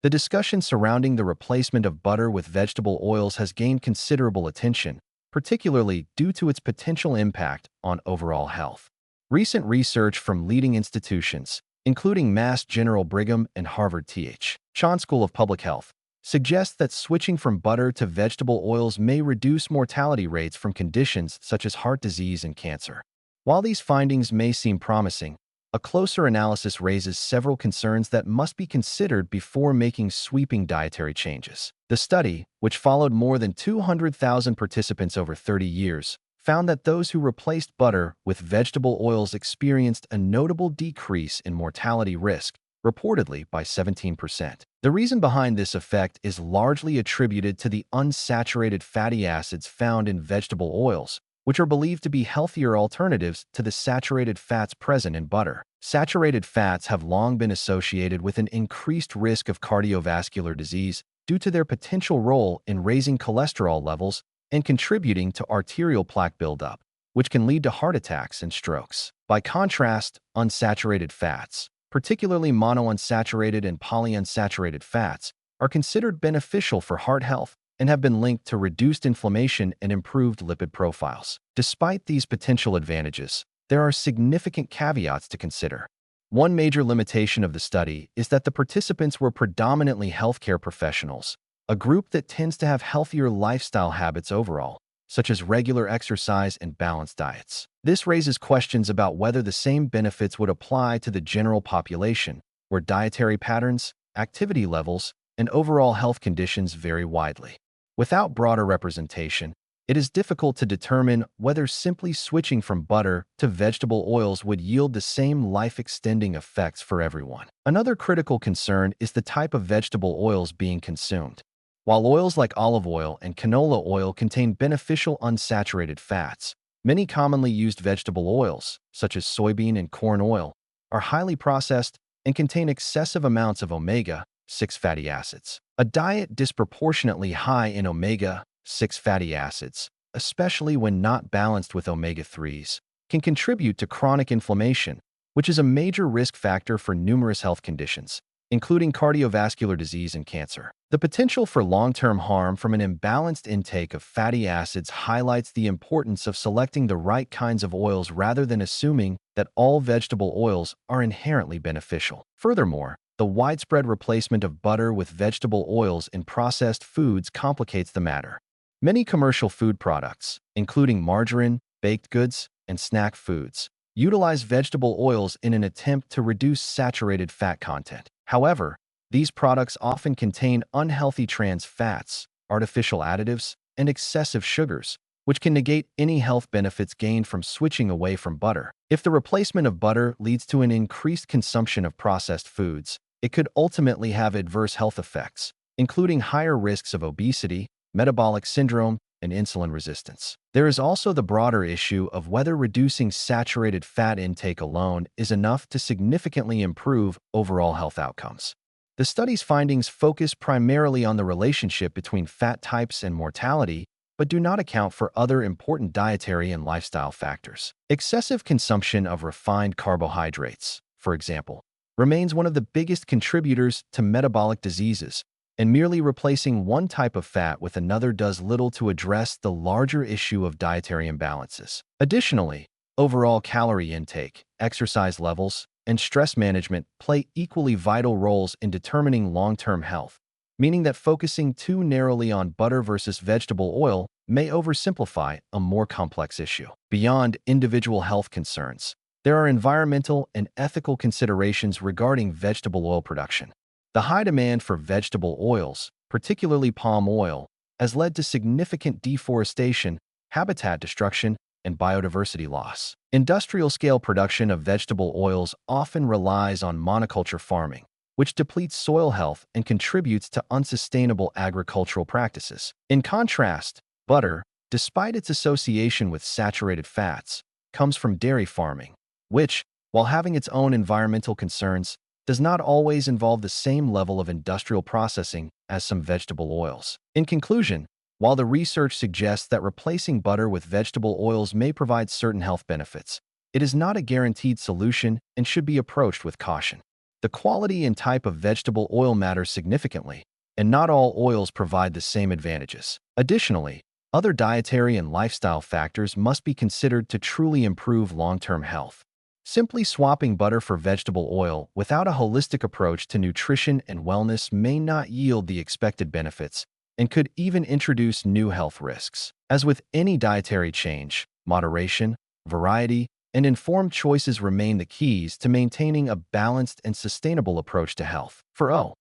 The discussion surrounding the replacement of butter with vegetable oils has gained considerable attention, particularly due to its potential impact on overall health. Recent research from leading institutions, including Mass General Brigham and Harvard T.H. Chan School of Public Health, suggests that switching from butter to vegetable oils may reduce mortality rates from conditions such as heart disease and cancer. While these findings may seem promising, a closer analysis raises several concerns that must be considered before making sweeping dietary changes. The study, which followed more than 200,000 participants over 30 years, found that those who replaced butter with vegetable oils experienced a notable decrease in mortality risk, reportedly by 17%. The reason behind this effect is largely attributed to the unsaturated fatty acids found in vegetable oils, which are believed to be healthier alternatives to the saturated fats present in butter. Saturated fats have long been associated with an increased risk of cardiovascular disease due to their potential role in raising cholesterol levels and contributing to arterial plaque buildup, which can lead to heart attacks and strokes. By contrast, unsaturated fats, particularly monounsaturated and polyunsaturated fats, are considered beneficial for heart health and have been linked to reduced inflammation and improved lipid profiles. Despite these potential advantages, there are significant caveats to consider. One major limitation of the study is that the participants were predominantly healthcare professionals, a group that tends to have healthier lifestyle habits overall, such as regular exercise and balanced diets. This raises questions about whether the same benefits would apply to the general population, where dietary patterns, activity levels, and overall health conditions vary widely. Without broader representation, it is difficult to determine whether simply switching from butter to vegetable oils would yield the same life-extending effects for everyone. Another critical concern is the type of vegetable oils being consumed. While oils like olive oil and canola oil contain beneficial unsaturated fats, many commonly used vegetable oils, such as soybean and corn oil, are highly processed and contain excessive amounts of omega-6 fatty acids. A diet disproportionately high in omega-6 fatty acids, especially when not balanced with omega-3s, can contribute to chronic inflammation, which is a major risk factor for numerous health conditions, including cardiovascular disease and cancer. The potential for long-term harm from an imbalanced intake of fatty acids highlights the importance of selecting the right kinds of oils rather than assuming that all vegetable oils are inherently beneficial. Furthermore, the widespread replacement of butter with vegetable oils in processed foods complicates the matter. Many commercial food products, including margarine, baked goods, and snack foods, utilize vegetable oils in an attempt to reduce saturated fat content. However, these products often contain unhealthy trans fats, artificial additives, and excessive sugars, which can negate any health benefits gained from switching away from butter. If the replacement of butter leads to an increased consumption of processed foods, it could ultimately have adverse health effects, including higher risks of obesity, metabolic syndrome, and insulin resistance. There is also the broader issue of whether reducing saturated fat intake alone is enough to significantly improve overall health outcomes. The study's findings focus primarily on the relationship between fat types and mortality, but do not account for other important dietary and lifestyle factors. Excessive consumption of refined carbohydrates, for example, remains one of the biggest contributors to metabolic diseases, and merely replacing one type of fat with another does little to address the larger issue of dietary imbalances. Additionally, overall calorie intake, exercise levels, and stress management play equally vital roles in determining long-term health, meaning that focusing too narrowly on butter versus vegetable oil may oversimplify a more complex issue. Beyond individual health concerns, there are environmental and ethical considerations regarding vegetable oil production. The high demand for vegetable oils, particularly palm oil, has led to significant deforestation, habitat destruction, and biodiversity loss. Industrial-scale production of vegetable oils often relies on monoculture farming, which depletes soil health and contributes to unsustainable agricultural practices. In contrast, butter, despite its association with saturated fats, comes from dairy farming, which, while having its own environmental concerns, does not always involve the same level of industrial processing as some vegetable oils. In conclusion, while the research suggests that replacing butter with vegetable oils may provide certain health benefits, it is not a guaranteed solution and should be approached with caution. The quality and type of vegetable oil matters significantly, and not all oils provide the same advantages. Additionally, other dietary and lifestyle factors must be considered to truly improve long-term health. Simply swapping butter for vegetable oil without a holistic approach to nutrition and wellness may not yield the expected benefits and could even introduce new health risks. As with any dietary change, moderation, variety, and informed choices remain the keys to maintaining a balanced and sustainable approach to health. For O.